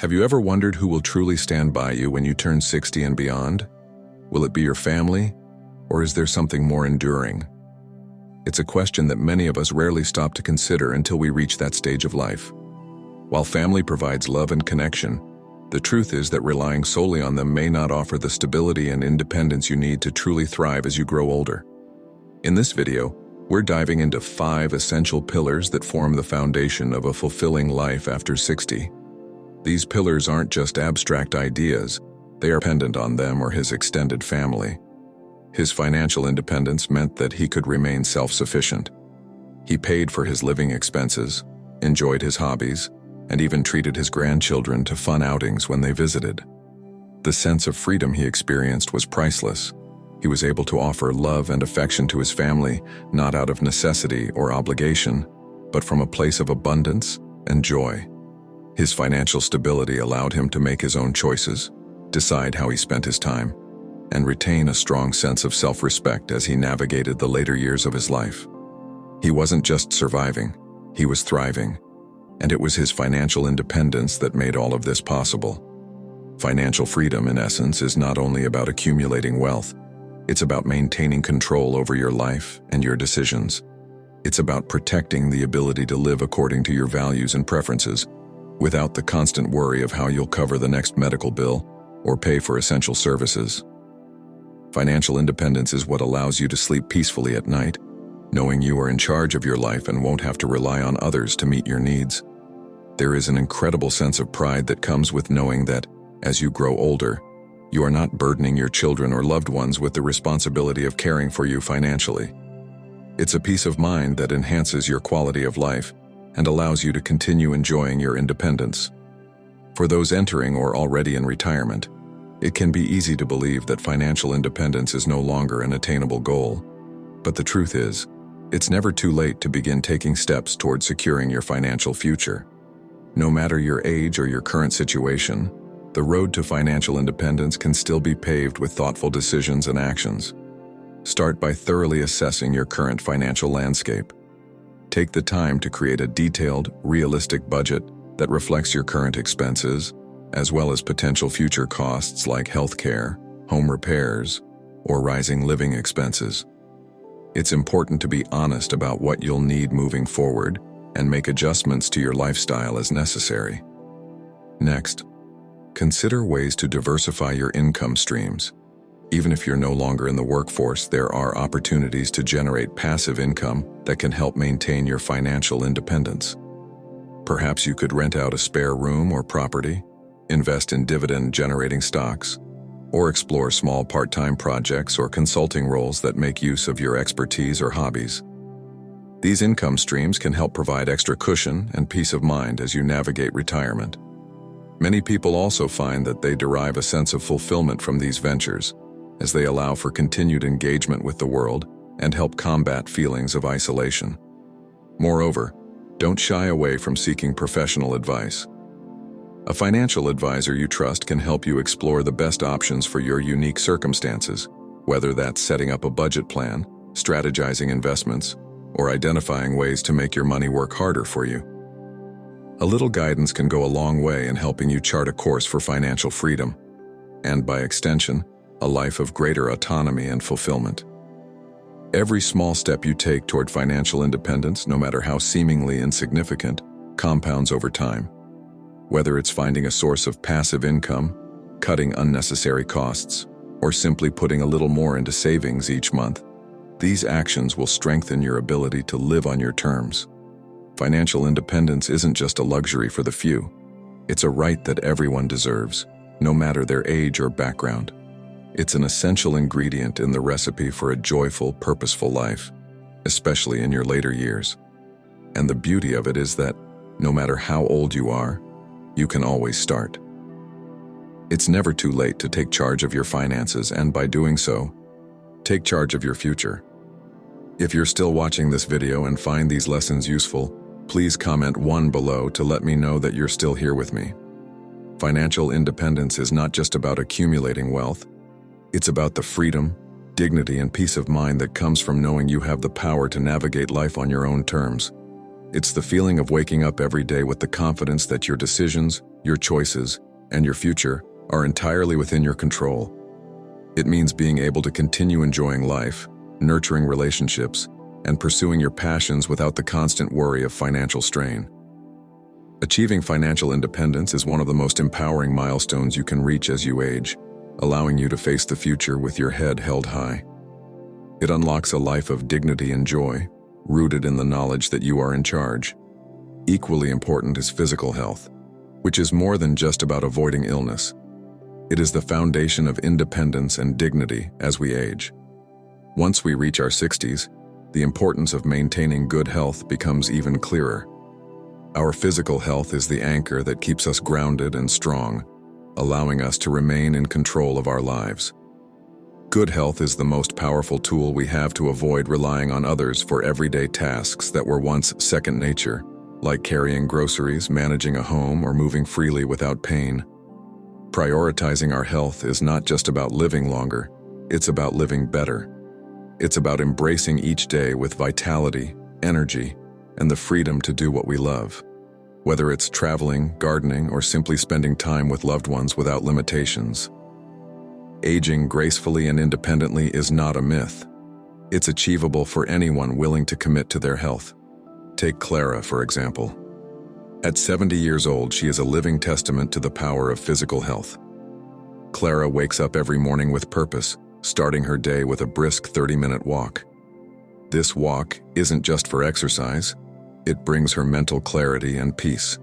Have you ever wondered who will truly stand by you when you turn 60 and beyond? Will it be your family, or is there something more enduring? It's a question that many of us rarely stop to consider until we reach that stage of life. While family provides love and connection, the truth is that relying solely on them may not offer the stability and independence you need to truly thrive as you grow older. In this video, we're diving into 5 essential pillars that form the foundation of a fulfilling life after 60. These pillars aren't just abstract ideas, they are dependent on them or his extended family. His financial independence meant that he could remain self-sufficient. He paid for his living expenses, enjoyed his hobbies, and even treated his grandchildren to fun outings when they visited. The sense of freedom he experienced was priceless. He was able to offer love and affection to his family, not out of necessity or obligation, but from a place of abundance and joy. His financial stability allowed him to make his own choices, decide how he spent his time, and retain a strong sense of self-respect as he navigated the later years of his life. He wasn't just surviving, he was thriving, and it was his financial independence that made all of this possible. Financial freedom, in essence, is not only about accumulating wealth, it's about maintaining control over your life and your decisions. It's about protecting the ability to live according to your values and preferences, without the constant worry of how you'll cover the next medical bill or pay for essential services. Financial independence is what allows you to sleep peacefully at night, knowing you are in charge of your life and won't have to rely on others to meet your needs. There is an incredible sense of pride that comes with knowing that, as you grow older, you are not burdening your children or loved ones with the responsibility of caring for you financially. It's a peace of mind that enhances your quality of life and allows you to continue enjoying your independence. For those entering or already in retirement, it can be easy to believe that financial independence is no longer an attainable goal. But the truth is, it's never too late to begin taking steps toward securing your financial future. No matter your age or your current situation, the road to financial independence can still be paved with thoughtful decisions and actions. Start by thoroughly assessing your current financial landscape. Take the time to create a detailed, realistic budget that reflects your current expenses, as well as potential future costs like healthcare, home repairs, or rising living expenses. It's important to be honest about what you'll need moving forward and make adjustments to your lifestyle as necessary. Next, consider ways to diversify your income streams. Even if you're no longer in the workforce, there are opportunities to generate passive income that can help maintain your financial independence. Perhaps you could rent out a spare room or property, invest in dividend-generating stocks, or explore small part-time projects or consulting roles that make use of your expertise or hobbies. These income streams can help provide extra cushion and peace of mind as you navigate retirement. Many people also find that they derive a sense of fulfillment from these ventures, as they allow for continued engagement with the world and help combat feelings of isolation. Moreover, don't shy away from seeking professional advice. A financial advisor you trust can help you explore the best options for your unique circumstances, whether that's setting up a budget plan, strategizing investments, or identifying ways to make your money work harder for you. A little guidance can go a long way in helping you chart a course for financial freedom, and by extension, a life of greater autonomy and fulfillment. Every small step you take toward financial independence, no matter how seemingly insignificant, compounds over time. Whether it's finding a source of passive income, cutting unnecessary costs, or simply putting a little more into savings each month, these actions will strengthen your ability to live on your terms. Financial independence isn't just a luxury for the few. It's a right that everyone deserves, no matter their age or background. It's an essential ingredient in the recipe for a joyful, purposeful life, especially in your later years. And the beauty of it is that, no matter how old you are, you can always start. It's never too late to take charge of your finances, and by doing so, take charge of your future. If you're still watching this video and find these lessons useful, please comment 1 below to let me know that you're still here with me. Financial independence is not just about accumulating wealth. It's about the freedom, dignity, and peace of mind that comes from knowing you have the power to navigate life on your own terms. It's the feeling of waking up every day with the confidence that your decisions, your choices, and your future are entirely within your control. It means being able to continue enjoying life, nurturing relationships, and pursuing your passions without the constant worry of financial strain. Achieving financial independence is one of the most empowering milestones you can reach as you age, allowing you to face the future with your head held high. It unlocks a life of dignity and joy, rooted in the knowledge that you are in charge. Equally important is physical health, which is more than just about avoiding illness. It is the foundation of independence and dignity as we age. Once we reach our 60s, the importance of maintaining good health becomes even clearer. Our physical health is the anchor that keeps us grounded and strong, allowing us to remain in control of our lives. Good health is the most powerful tool we have to avoid relying on others for everyday tasks that were once second nature, like carrying groceries, managing a home, or moving freely without pain. Prioritizing our health is not just about living longer, it's about living better. It's about embracing each day with vitality, energy, and the freedom to do what we love. Whether it's traveling, gardening, or simply spending time with loved ones without limitations. Aging gracefully and independently is not a myth. It's achievable for anyone willing to commit to their health. Take Clara, for example. At 70 years old, she is a living testament to the power of physical health. Clara wakes up every morning with purpose, starting her day with a brisk 30-minute walk. This walk isn't just for exercise, it brings her mental clarity and peace.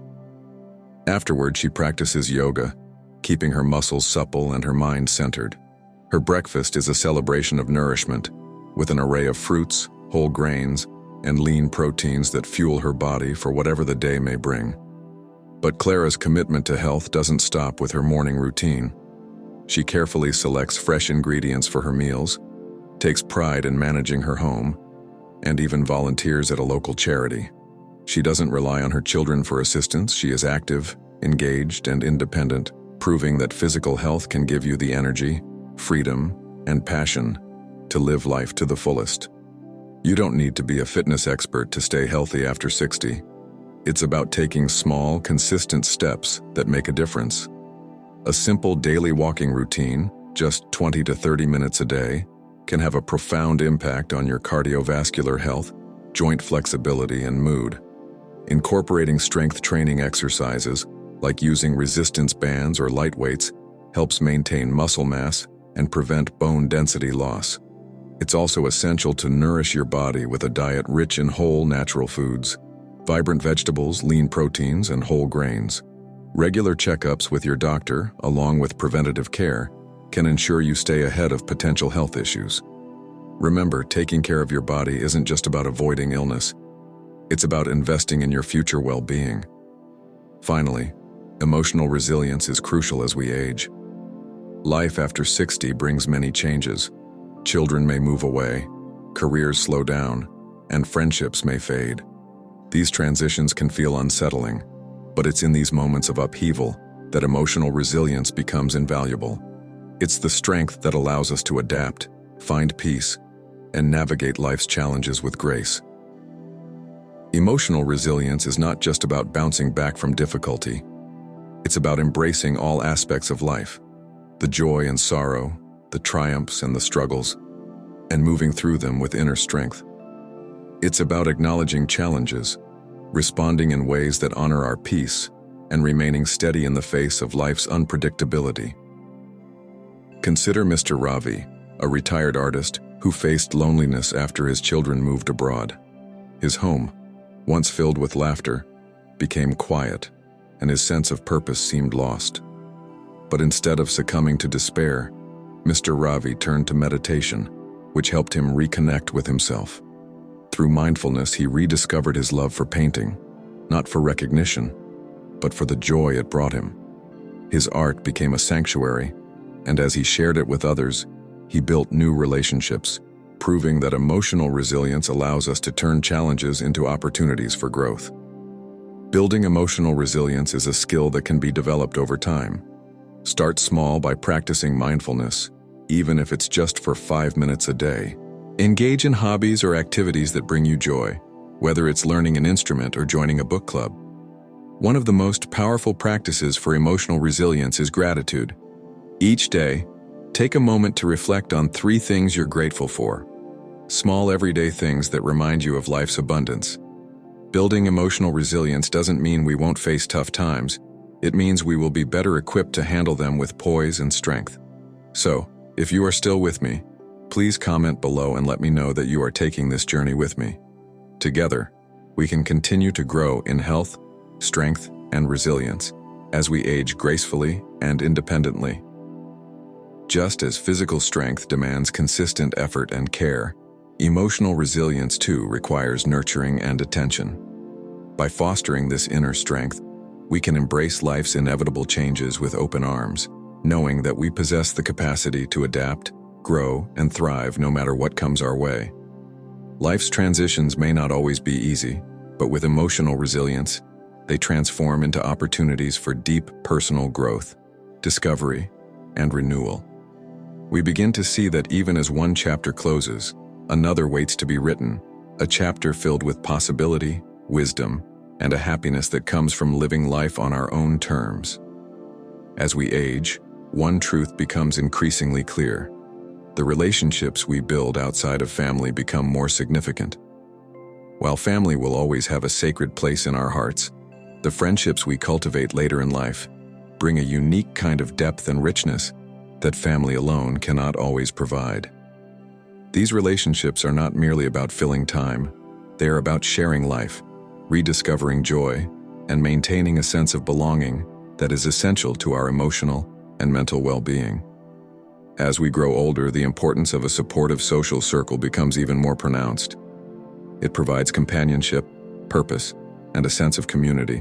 Afterward, she practices yoga, keeping her muscles supple and her mind centered. Her breakfast is a celebration of nourishment, with an array of fruits, whole grains, and lean proteins that fuel her body for whatever the day may bring. But Clara's commitment to health doesn't stop with her morning routine. She carefully selects fresh ingredients for her meals, takes pride in managing her home, and even volunteers at a local charity. She doesn't rely on her children for assistance. She is active, engaged, and independent, proving that physical health can give you the energy, freedom, and passion to live life to the fullest. You don't need to be a fitness expert to stay healthy after 60. It's about taking small, consistent steps that make a difference. A simple daily walking routine, just 20 to 30 minutes a day, can have a profound impact on your cardiovascular health, joint flexibility, and mood. Incorporating strength training exercises, like using resistance bands or light weights, helps maintain muscle mass and prevent bone density loss. It's also essential to nourish your body with a diet rich in whole, natural foods, vibrant vegetables, lean proteins, and whole grains. Regular checkups with your doctor, along with preventative care, can ensure you stay ahead of potential health issues. Remember, taking care of your body isn't just about avoiding illness. It's about investing in your future well-being. Finally, emotional resilience is crucial as we age. Life after 60 brings many changes. Children may move away, careers slow down, and friendships may fade. These transitions can feel unsettling, but it's in these moments of upheaval that emotional resilience becomes invaluable. It's the strength that allows us to adapt, find peace, and navigate life's challenges with grace. Emotional resilience is not just about bouncing back from difficulty. It's about embracing all aspects of life, the joy and sorrow, the triumphs and the struggles, and moving through them with inner strength. It's about acknowledging challenges, responding in ways that honor our peace, and remaining steady in the face of life's unpredictability. Consider Mr. Ravi, a retired artist who faced loneliness after his children moved abroad. His home, once filled with laughter, became quiet, and his sense of purpose seemed lost. But instead of succumbing to despair, Mr. Ravi turned to meditation, which helped him reconnect with himself. Through mindfulness, he rediscovered his love for painting, not for recognition, but for the joy it brought him. His art became a sanctuary, and as he shared it with others, he built new relationships, proving that emotional resilience allows us to turn challenges into opportunities for growth. Building emotional resilience is a skill that can be developed over time. Start small by practicing mindfulness, even if it's just for 5 minutes a day. Engage in hobbies or activities that bring you joy, whether it's learning an instrument or joining a book club. One of the most powerful practices for emotional resilience is gratitude. Each day, take a moment to reflect on 3 things you're grateful for. Small everyday things that remind you of life's abundance. Building emotional resilience doesn't mean we won't face tough times. It means we will be better equipped to handle them with poise and strength. So, if you are still with me, please comment below and let me know that you are taking this journey with me. Together, we can continue to grow in health, strength, and resilience as we age gracefully and independently. Just as physical strength demands consistent effort and care, emotional resilience too requires nurturing and attention. By fostering this inner strength, we can embrace life's inevitable changes with open arms, knowing that we possess the capacity to adapt, grow, and thrive no matter what comes our way. Life's transitions may not always be easy, but with emotional resilience, they transform into opportunities for deep personal growth, discovery, and renewal. We begin to see that even as one chapter closes, another waits to be written, a chapter filled with possibility, wisdom, and a happiness that comes from living life on our own terms. As we age, one truth becomes increasingly clear. The relationships we build outside of family become more significant. While family will always have a sacred place in our hearts, the friendships we cultivate later in life bring a unique kind of depth and richness that family alone cannot always provide. These relationships are not merely about filling time, they are about sharing life, rediscovering joy, and maintaining a sense of belonging that is essential to our emotional and mental well-being. As we grow older, the importance of a supportive social circle becomes even more pronounced. It provides companionship, purpose, and a sense of community,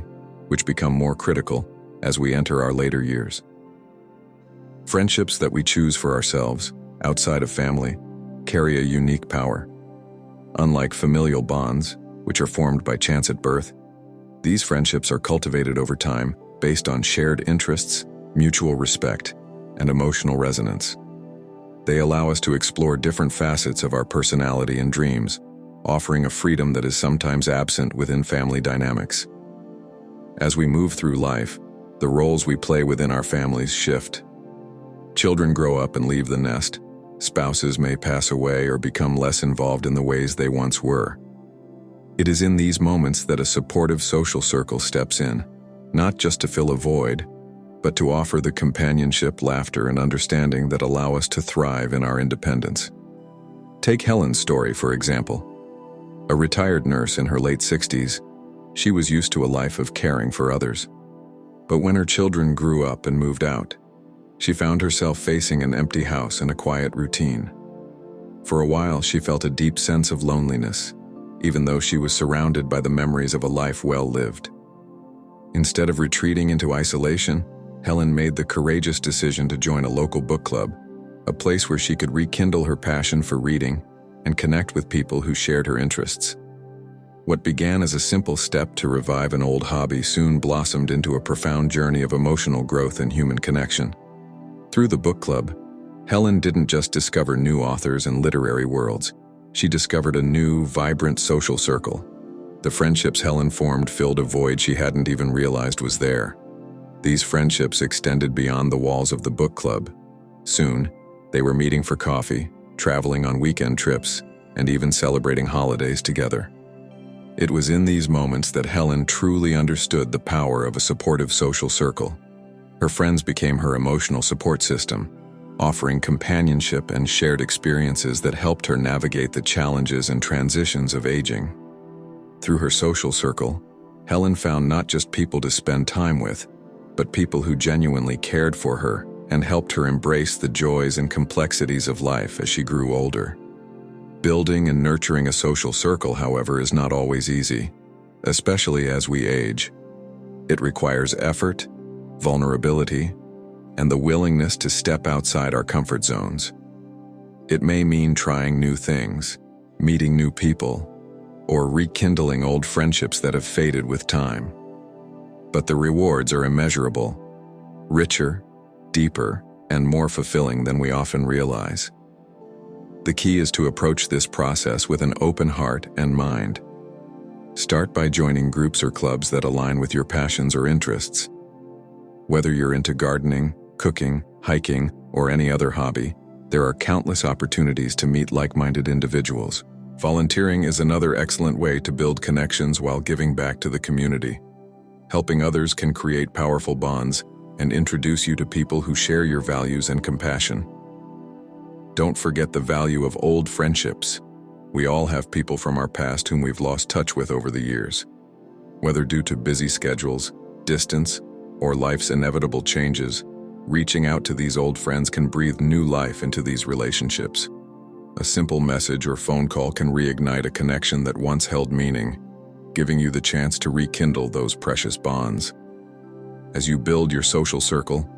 which become more critical as we enter our later years. Friendships that we choose for ourselves, outside of family, carry a unique power. Unlike familial bonds, which are formed by chance at birth, these friendships are cultivated over time based on shared interests, mutual respect, and emotional resonance. They allow us to explore different facets of our personality and dreams, offering a freedom that is sometimes absent within family dynamics. As we move through life, the roles we play within our families shift. Children grow up and leave the nest. Spouses may pass away or become less involved in the ways they once were. It is in these moments that a supportive social circle steps in, not just to fill a void, but to offer the companionship, laughter, and understanding that allow us to thrive in our independence. Take Helen's story, for example. A retired nurse in her late 60s, she was used to a life of caring for others. But when her children grew up and moved out, she found herself facing an empty house and a quiet routine. For a while, she felt a deep sense of loneliness, even though she was surrounded by the memories of a life well lived. Instead of retreating into isolation, Helen made the courageous decision to join a local book club, a place where she could rekindle her passion for reading and connect with people who shared her interests. What began as a simple step to revive an old hobby soon blossomed into a profound journey of emotional growth and human connection. Through the book club, Helen didn't just discover new authors and literary worlds. She discovered a new, vibrant social circle. The friendships Helen formed filled a void she hadn't even realized was there. These friendships extended beyond the walls of the book club. Soon, they were meeting for coffee, traveling on weekend trips, and even celebrating holidays together. It was in these moments that Helen truly understood the power of a supportive social circle. Her friends became her emotional support system, offering companionship and shared experiences that helped her navigate the challenges and transitions of aging. Through her social circle, Helen found not just people to spend time with, but people who genuinely cared for her and helped her embrace the joys and complexities of life as she grew older. Building and nurturing a social circle, however, is not always easy, especially as we age. It requires effort, vulnerability, and the willingness to step outside our comfort zones. It may mean trying new things, meeting new people, or rekindling old friendships that have faded with time. But the rewards are immeasurable, richer, deeper, and more fulfilling than we often realize. The key is to approach this process with an open heart and mind. Start by joining groups or clubs that align with your passions or interests. Whether you're into gardening, cooking, hiking, or any other hobby, there are countless opportunities to meet like-minded individuals. Volunteering is another excellent way to build connections while giving back to the community. Helping others can create powerful bonds and introduce you to people who share your values and compassion. Don't forget the value of old friendships. We all have people from our past whom we've lost touch with over the years. Whether due to busy schedules, distance, or life's inevitable changes, reaching out to these old friends can breathe new life into these relationships. A simple message or phone call can reignite a connection that once held meaning, giving you the chance to rekindle those precious bonds. As you build your social circle,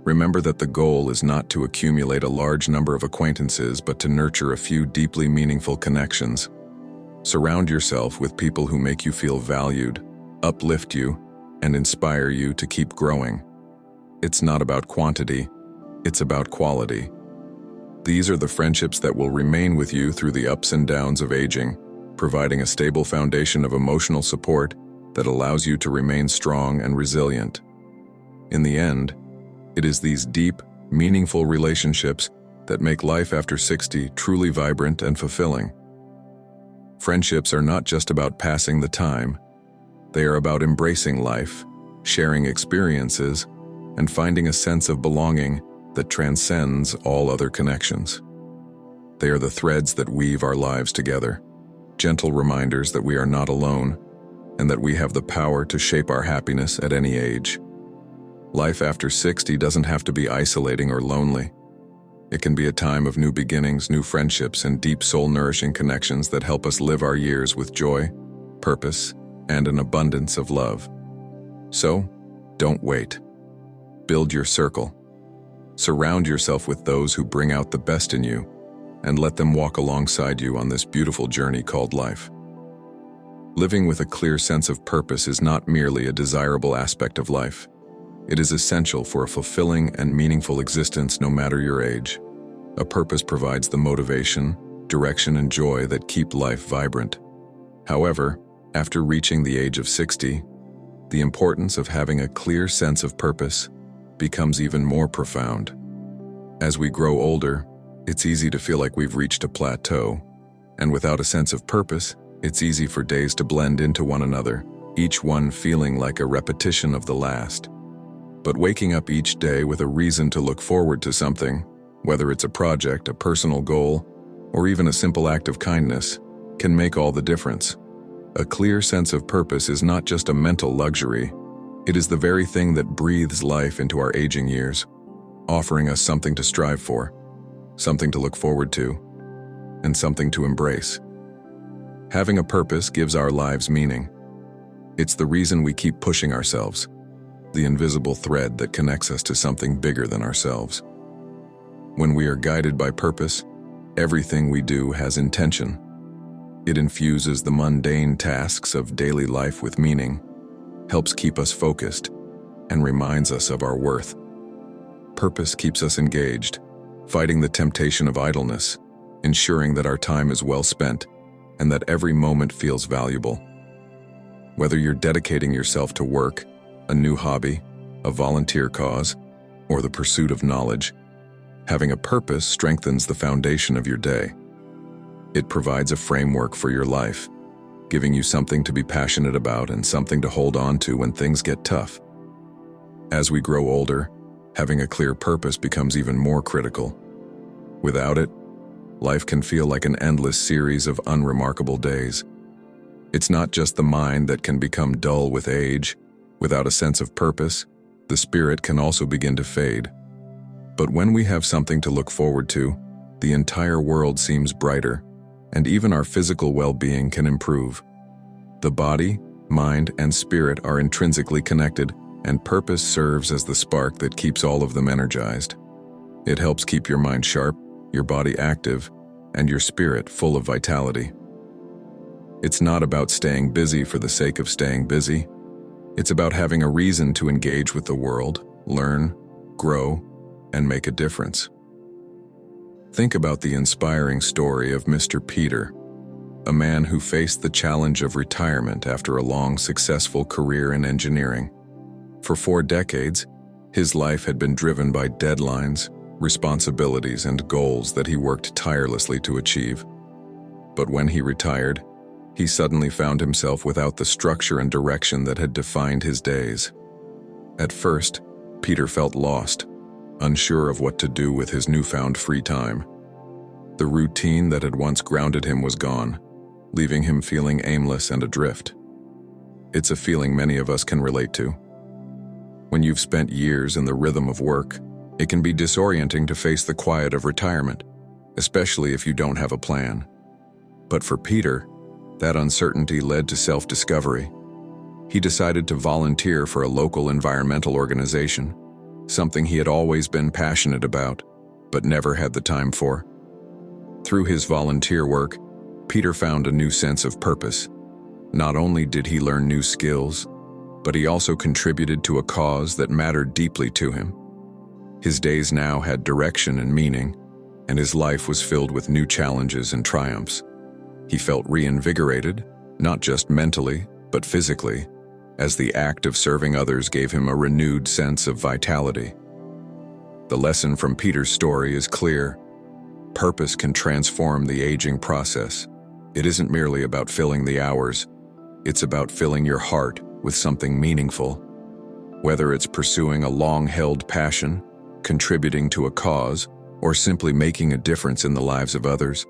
remember that the goal is not to accumulate a large number of acquaintances but to nurture a few deeply meaningful connections. Surround yourself with people who make you feel valued, uplift you, and inspire you to keep growing. It's not about quantity, it's about quality. These are the friendships that will remain with you through the ups and downs of aging, providing a stable foundation of emotional support that allows you to remain strong and resilient. In the end, it is these deep, meaningful relationships that make life after 60 truly vibrant and fulfilling. Friendships are not just about passing the time. They are about embracing life, sharing experiences, and finding a sense of belonging that transcends all other connections. They are the threads that weave our lives together, gentle reminders that we are not alone, and that we have the power to shape our happiness at any age. Life after 60 doesn't have to be isolating or lonely. It can be a time of new beginnings, new friendships, and deep soul-nourishing connections that help us live our years with joy, purpose, and an abundance of love. So, don't wait. Build your circle. Surround yourself with those who bring out the best in you, and let them walk alongside you on this beautiful journey called life. Living with a clear sense of purpose is not merely a desirable aspect of life. It is essential for a fulfilling and meaningful existence no matter your age. A purpose provides the motivation, direction, and joy that keep life vibrant. However, after reaching the age of 60, the importance of having a clear sense of purpose becomes even more profound. As we grow older, it's easy to feel like we've reached a plateau, and without a sense of purpose, it's easy for days to blend into one another, each one feeling like a repetition of the last. But waking up each day with a reason to look forward to something, whether it's a project, a personal goal, or even a simple act of kindness, can make all the difference. A clear sense of purpose is not just a mental luxury. It is the very thing that breathes life into our aging years, offering us something to strive for, something to look forward to, and something to embrace. Having a purpose gives our lives meaning. It's the reason we keep pushing ourselves, the invisible thread that connects us to something bigger than ourselves. When we are guided by purpose, everything we do has intention. It infuses the mundane tasks of daily life with meaning, helps keep us focused, and reminds us of our worth. Purpose keeps us engaged, fighting the temptation of idleness, ensuring that our time is well spent and that every moment feels valuable. Whether you're dedicating yourself to work, a new hobby, a volunteer cause, or the pursuit of knowledge, having a purpose strengthens the foundation of your day. It provides a framework for your life, giving you something to be passionate about and something to hold on to when things get tough. As we grow older, having a clear purpose becomes even more critical. Without it, life can feel like an endless series of unremarkable days. It's not just the mind that can become dull with age. Without a sense of purpose, the spirit can also begin to fade. But when we have something to look forward to, the entire world seems brighter, and even our physical well-being can improve. The body, mind, and spirit are intrinsically connected, and purpose serves as the spark that keeps all of them energized. It helps keep your mind sharp, your body active, and your spirit full of vitality. It's not about staying busy for the sake of staying busy. It's about having a reason to engage with the world, learn, grow, and make a difference. Think about the inspiring story of Mr. Peter. a man who faced the challenge of retirement after a long, successful career in engineering. For 4 decades, his life had been driven by deadlines, responsibilities, and goals that he worked tirelessly to achieve. But when he retired, he suddenly found himself without the structure and direction that had defined his days. At first, Peter felt lost, unsure of what to do with his newfound free time. The routine that had once grounded him was gone, leaving him feeling aimless and adrift. It's a feeling many of us can relate to. When you've spent years in the rhythm of work, it can be disorienting to face the quiet of retirement, especially if you don't have a plan. But for Peter, that uncertainty led to self-discovery. He decided to volunteer for a local environmental organization, something he had always been passionate about, but never had the time for. Through his volunteer work, Peter found a new sense of purpose. Not only did he learn new skills, but he also contributed to a cause that mattered deeply to him. His days now had direction and meaning, and his life was filled with new challenges and triumphs. He felt reinvigorated, not just mentally, but physically, as the act of serving others gave him a renewed sense of vitality. The lesson from Peter's story is clear. Purpose can transform the aging process. It isn't merely about filling the hours. It's about filling your heart with something meaningful. Whether it's pursuing a long-held passion, contributing to a cause, or simply making a difference in the lives of others,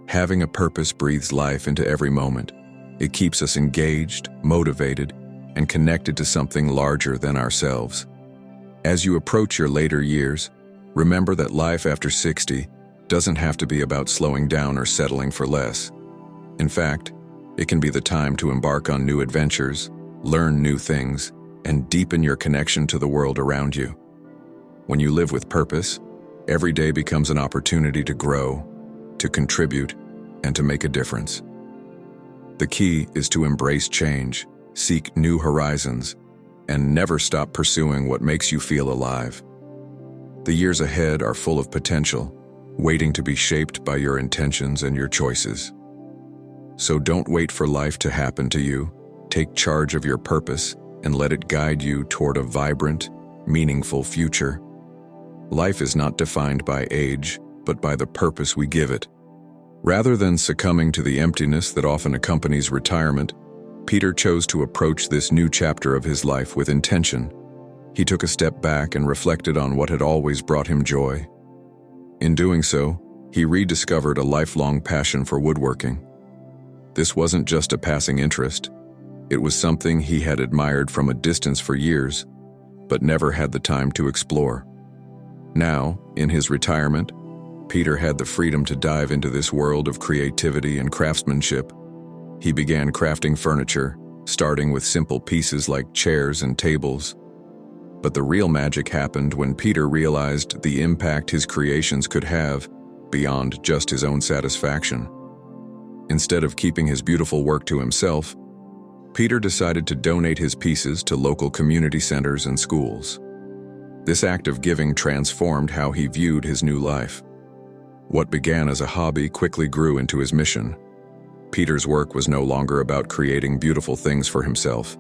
having a purpose breathes life into every moment. It keeps us engaged, motivated, and connected to something larger than ourselves. As you approach your later years, remember that life after 60 doesn't have to be about slowing down or settling for less. In fact, it can be the time to embark on new adventures, learn new things, and deepen your connection to the world around you. When you live with purpose, every day becomes an opportunity to grow, to contribute, and to make a difference. The key is to embrace change, seek new horizons, and never stop pursuing what makes you feel alive. The years ahead are full of potential, waiting to be shaped by your intentions and your choices. So don't wait for life to happen to you. Take charge of your purpose and let it guide you toward a vibrant, meaningful future. Life is not defined by age, but by the purpose we give it. Rather than succumbing to the emptiness that often accompanies retirement, Peter chose to approach this new chapter of his life with intention. He took a step back and reflected on what had always brought him joy. In doing so, he rediscovered a lifelong passion for woodworking. This wasn't just a passing interest. It was something he had admired from a distance for years, but never had the time to explore. Now, in his retirement, Peter had the freedom to dive into this world of creativity and craftsmanship. He began crafting furniture, starting with simple pieces like chairs and tables. But the real magic happened when Peter realized the impact his creations could have beyond just his own satisfaction. Instead of keeping his beautiful work to himself, Peter decided to donate his pieces to local community centers and schools. This act of giving transformed how he viewed his new life. What began as a hobby quickly grew into his mission. Peter's work was no longer about creating beautiful things for himself.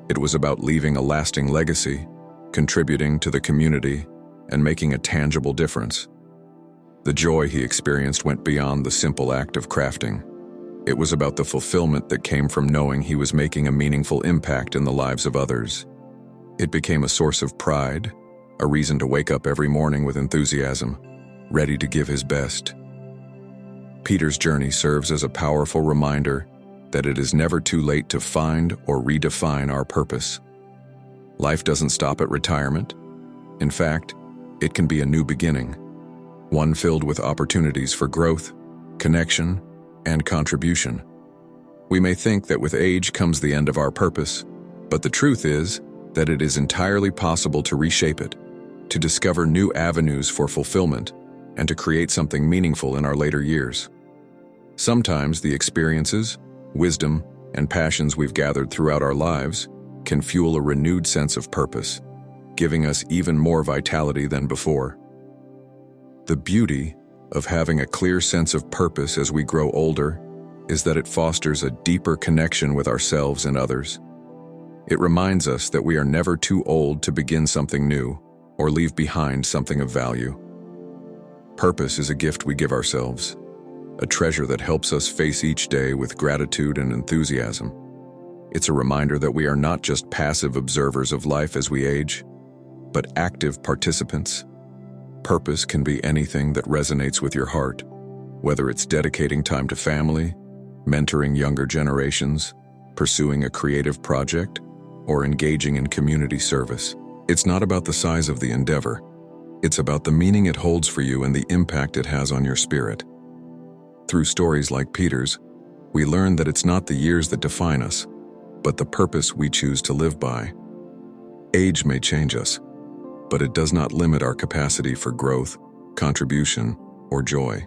It was about leaving a lasting legacy, contributing to the community, and making a tangible difference. The joy he experienced went beyond the simple act of crafting. It was about the fulfillment that came from knowing he was making a meaningful impact in the lives of others. It became a source of pride, a reason to wake up every morning with enthusiasm, ready to give his best. Peter's journey serves as a powerful reminder that it is never too late to find or redefine our purpose. Life doesn't stop at retirement. In fact, it can be a new beginning, one filled with opportunities for growth, connection, and contribution. We may think that with age comes the end of our purpose, but the truth is that it is entirely possible to reshape it, to discover new avenues for fulfillment, and to create something meaningful in our later years. Sometimes the experiences, wisdom, and passions we've gathered throughout our lives can fuel a renewed sense of purpose, giving us even more vitality than before. The beauty of having a clear sense of purpose as we grow older is that it fosters a deeper connection with ourselves and others. It reminds us that we are never too old to begin something new or leave behind something of value. Purpose is a gift we give ourselves, a treasure that helps us face each day with gratitude and enthusiasm. It's a reminder that we are not just passive observers of life as we age, but active participants. Purpose can be anything that resonates with your heart, whether it's dedicating time to family, mentoring younger generations, pursuing a creative project, or engaging in community service. It's not about the size of the endeavor. It's about the meaning it holds for you and the impact it has on your spirit. Through stories like Peter's, we learn that it's not the years that define us, but the purpose we choose to live by. Age may change us, but it does not limit our capacity for growth, contribution, or joy.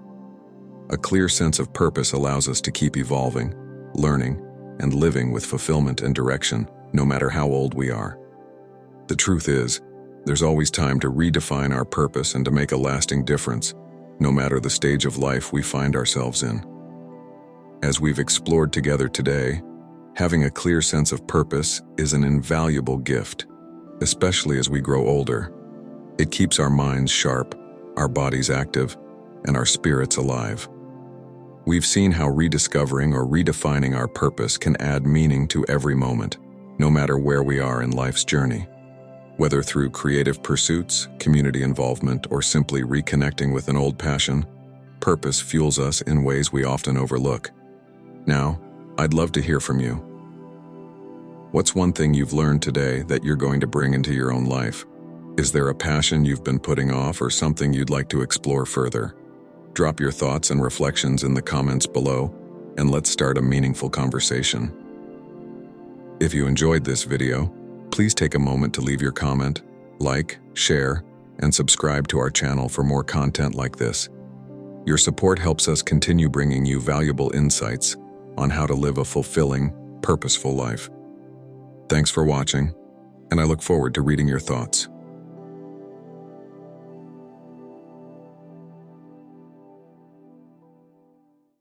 A clear sense of purpose allows us to keep evolving, learning, and living with fulfillment and direction, no matter how old we are. The truth is, there's always time to redefine our purpose and to make a lasting difference, no matter the stage of life we find ourselves in. As we've explored together today, having a clear sense of purpose is an invaluable gift, especially as we grow older. It keeps our minds sharp, our bodies active, and our spirits alive. We've seen how rediscovering or redefining our purpose can add meaning to every moment, no matter where we are in life's journey. Whether through creative pursuits, community involvement, or simply reconnecting with an old passion, purpose fuels us in ways we often overlook. Now, I'd love to hear from you. What's one thing you've learned today that you're going to bring into your own life? Is there a passion you've been putting off or something you'd like to explore further? Drop your thoughts and reflections in the comments below, and let's start a meaningful conversation. If you enjoyed this video, please take a moment to leave your comment, like, share, and subscribe to our channel for more content like this. Your support helps us continue bringing you valuable insights on how to live a fulfilling, purposeful life. Thanks for watching, and I look forward to reading your thoughts.